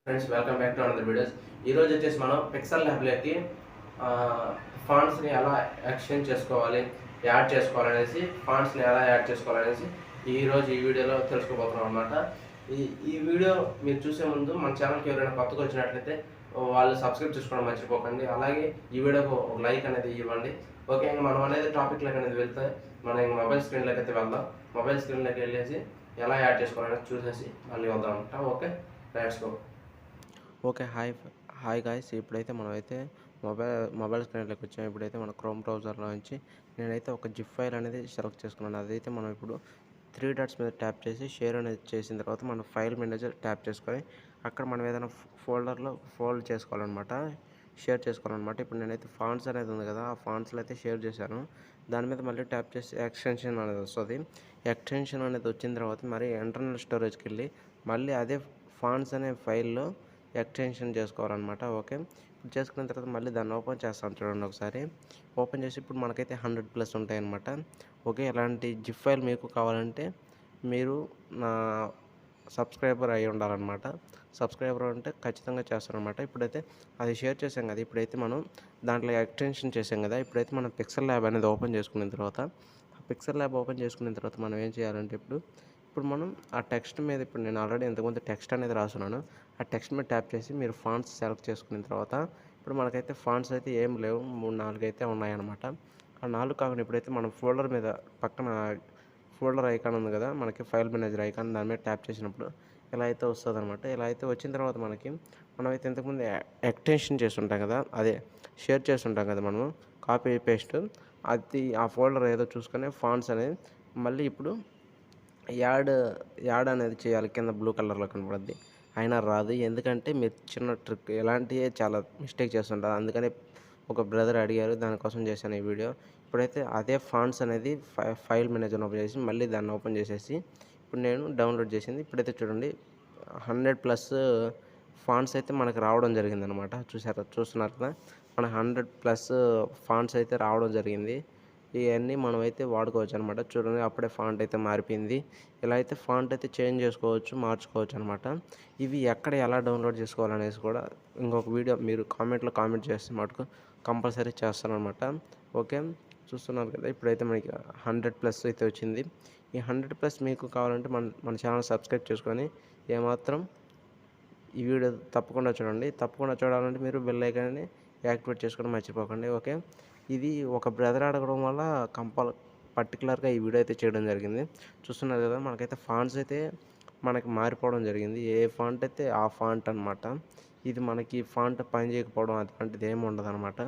Friends welcome back to another videos. ఈరోజు వచ్చేసి మనం పిక్సెల్ ల్యాబ్లోకి ఫాంట్స్ని ఎలా ఎక్స్చేంజ్ చేసుకోవాలి, యాడ్ చేసుకోవాలనేసి ఫాంట్స్ని ఎలా యాడ్ చేసుకోవాలనేసి ఈరోజు ఈ వీడియోలో తెలుసుకోబోతున్నాం అనమాట. ఈ వీడియో మీరు చూసే ముందు మన ఛానల్కి ఎవరైనా కొత్తగా వచ్చినట్లయితే వాళ్ళు సబ్స్క్రైబ్ చేసుకోవడం మర్చిపోకండి. అలాగే ఈ వీడియోకి ఒక లైక్ అనేది ఇవ్వండి. ఓకే, ఇంకా మనం అనేది టాపిక్లోకి అనేది వెళ్తే మనం ఇంక మొబైల్ స్క్రీన్లోకి అయితే వెళ్దాం. మొబైల్ స్క్రీన్లోకి వెళ్ళేసి ఎలా యాడ్ చేసుకోవాలనేది చూసేసి మళ్ళీ వద్దాం అనమాట. Okay, let's go. Okay. Hi guys. ఇప్పుడైతే మనమైతే మొబైల్ స్క్రీన్లోకి వచ్చాము. ఇప్పుడైతే మన క్రోమ్ బ్రౌజర్లో నుంచి నేనైతే ఒక జిప్ ఫైల్ అనేది సెలెక్ట్ చేసుకున్నాను. అదైతే మనం ఇప్పుడు 3 డాట్స్ మీద ట్యాప్ చేసి షేర్ అనేది చేసిన తర్వాత మన ఫైల్ మేనేజర్ ట్యాప్ చేసుకొని అక్కడ మనం ఏదైనా ఫోల్డర్లో ఫోల్డ్ చేసుకోవాలన్నమాట, షేర్ చేసుకోవాలన్నమాట. ఇప్పుడు నేనైతే ఫాంట్స్ అనేది ఉంది కదా, ఆ ఫాంట్స్లో అయితే షేర్ చేశాను. దాని మీద మళ్ళీ ట్యాప్ చేసి ఎక్స్టెన్షన్ అనేది వస్తుంది. ఎక్స్టెన్షన్ అనేది వచ్చిన తర్వాత మరి ఇంటర్నల్ స్టోరేజ్కి వెళ్ళి మళ్ళీ అదే ఫాంట్స్ అనే ఫైల్లో ఎక్స్టెన్షన్ చేసుకోవాలన్నమాట. ఓకే, ఇప్పుడు చేసుకున్న తర్వాత మళ్ళీ దాన్ని ఓపెన్ చేస్తాను చూడండి. ఒకసారి ఓపెన్ చేసి ఇప్పుడు మనకైతే 100+ ఉంటాయన్నమాట. ఓకే, ఇలాంటి జిప్ ఫైల్ మీకు కావాలంటే మీరు నా సబ్స్క్రైబర్ అయి ఉండాలన్నమాట. సబ్స్క్రైబర్ అంటే ఖచ్చితంగా చేస్తారనమాట. ఇప్పుడైతే అది షేర్ చేసాం కదా, ఇప్పుడైతే మనం దాంట్లో ఎక్స్టెన్షన్ చేసాం కదా. ఇప్పుడైతే మనం పిక్సెల్ ల్యాబ్ అనేది ఓపెన్ చేసుకున్న తర్వాత పిక్సెల్ ల్యాబ్ ఓపెన్ చేసుకున్న తర్వాత మనం ఏం చేయాలంటే ఇప్పుడు మనం ఆ టెక్స్ట్ మీద ఇప్పుడు నేను ఆల్రెడీ ఇంతకుముందు టెక్స్ట్ అనేది రాస్తున్నాను. ఆ టెక్స్ట్ మీద ట్యాప్ చేసి మీరు ఫాంట్స్ సెలెక్ట్ చేసుకున్న తర్వాత ఇప్పుడు మనకైతే ఫాంట్స్ అయితే ఏం లేవు, 3-4 అయితే ఉన్నాయన్నమాట. ఆ 4 కాకుండా ఇప్పుడైతే మనం ఫోల్డర్ మీద పక్కన ఫోల్డర్ ఐకాన్ ఉంది కదా, మనకి ఫైల్ మేనేజర్ ఐకాన్, దాని మీద ట్యాప్ చేసినప్పుడు ఇలా అయితే వస్తుంది అనమాట. ఇలా అయితే వచ్చిన తర్వాత మనమైతే ఇంతకుముందు ఎక్స్టెన్షన్ చేస్తుంటాం కదా, అదే షేర్ చేస్తుంటాం కదా మనము, కాపీ పేస్ట్, అది ఆ ఫోల్డర్ ఏదో చూసుకొని ఫాంట్స్ అనేది మళ్ళీ ఇప్పుడు యాడ్ అనేది చేయాలి. కింద బ్లూ కలర్లో కనపడుద్ది, అయినా రాదు. ఎందుకంటే మీరు చిన్న ట్రిక్ ఇలాంటివే చాలా మిస్టేక్ చేస్తుంటారు. అందుకని ఒక బ్రదర్ అడిగారు, దానికోసం చేశాను ఈ వీడియో. ఇప్పుడైతే అదే ఫాంట్స్ అనేది ఫైల్ మేనేజర్ ఓపెన్ చేసి మళ్ళీ దాన్ని ఓపెన్ చేసేసి ఇప్పుడు నేను డౌన్లోడ్ చేసింది. ఇప్పుడైతే చూడండి 100+ ఫాంట్స్ అయితే మనకు రావడం జరిగిందనమాట. చూస్తున్నారు కదా, మన 100+ ఫాంట్స్ అయితే రావడం జరిగింది. ఇవన్నీ మనమైతే వాడుకోవచ్చు అనమాట. చూడండి, అప్పుడే ఫాంట్ అయితే మారిపోయింది. ఇలా అయితే ఫాంట్ అయితే చేంజ్ చేసుకోవచ్చు, మార్చుకోవచ్చు అనమాట. ఇవి ఎక్కడ ఎలా డౌన్లోడ్ చేసుకోవాలనేసి కూడా ఇంకొక వీడియో మీరు కామెంట్ చేస్తే మటుకు కంపల్సరీ చేస్తానమాట. ఓకే, చూస్తున్నారు కదా, ఇప్పుడైతే మనకి 100+ అయితే వచ్చింది. ఈ 100+ మీకు కావాలంటే మన ఛానల్ సబ్స్క్రైబ్ చేసుకొని ఏమాత్రం ఈ వీడియో తప్పకుండా చూడండి. తప్పకుండా చూడాలంటే మీరు బెల్ ఐకాన్ని యాక్టివేట్ చేసుకోవడం మర్చిపోకండి. ఓకే, ఇది ఒక బ్రదర్ అడగడం వల్ల పర్టికులర్గా ఈ వీడియో అయితే చేయడం జరిగింది. చూస్తున్నారు కదా, మనకైతే ఫాంట్స్ అయితే మనకి మారిపోవడం జరిగింది. ఏ ఫాంట్ అయితే ఆ ఫాంట్ అనమాట. ఇది మనకి ఫాంట్ పని చేయకపోవడం అటువంటిది ఏమి ఉండదు అనమాట.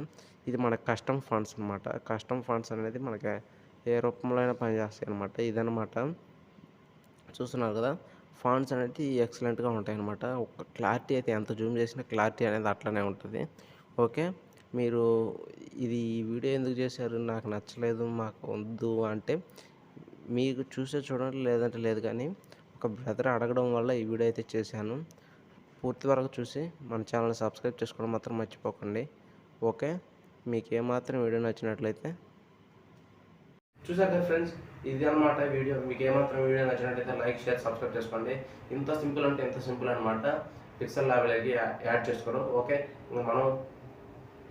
ఇది మన కస్టమ్ ఫాంట్స్ అనమాట. కస్టమ్ ఫాంట్స్ అనేది మనకి ఏ రూపంలో అయినా పనిచేస్తాయి అనమాట. ఇదనమాట. చూస్తున్నారు కదా, ఫాంట్స్ అనేది ఎక్సలెంట్గా ఉంటాయి అనమాట. ఒక క్లారిటీ అయితే ఎంత జూమ్ చేసినా క్లారిటీ అనేది అట్లనే ఉంటుంది. ఓకే, మీరు ఈ వీడియో ఎందుకు చేశారు, నాకు నచ్చలేదు, మాకు వద్దు అంటే మీకు చూసే చూడండి, లేదంటే లేదు. కానీ ఒక బ్రదర్ అడగడం వల్ల ఈ వీడియో అయితే చేశాను. పూర్తి వరకు చూసి మన ఛానల్ని సబ్స్క్రైబ్ చేసుకోవడం మాత్రం మర్చిపోకండి. ఓకే, మీకు ఏమాత్రం వీడియో నచ్చినట్లయితే చూసారు కదా ఫ్రెండ్స్, ఇది అనమాట వీడియో. మీకు ఏమాత్రం వీడియో నచ్చినట్టయితే లైక్, షేర్, సబ్స్క్రైబ్ చేసుకోండి. ఇంత సింపుల్ అంటే ఇంత సింపుల్ అనమాట. పిక్సెల్ ల్యాబ్లోకి యాడ్ చేసుకోవడం. ఓకే, ఇంకా మనం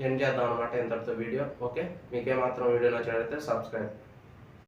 ఎండ్ చేద్దాం అనమాట ఇంతటితో వీడియో. ఓకే, మీకు ఏమాత్రం వీడియో నచ్చినట్టయితే సబ్స్క్రైబ్.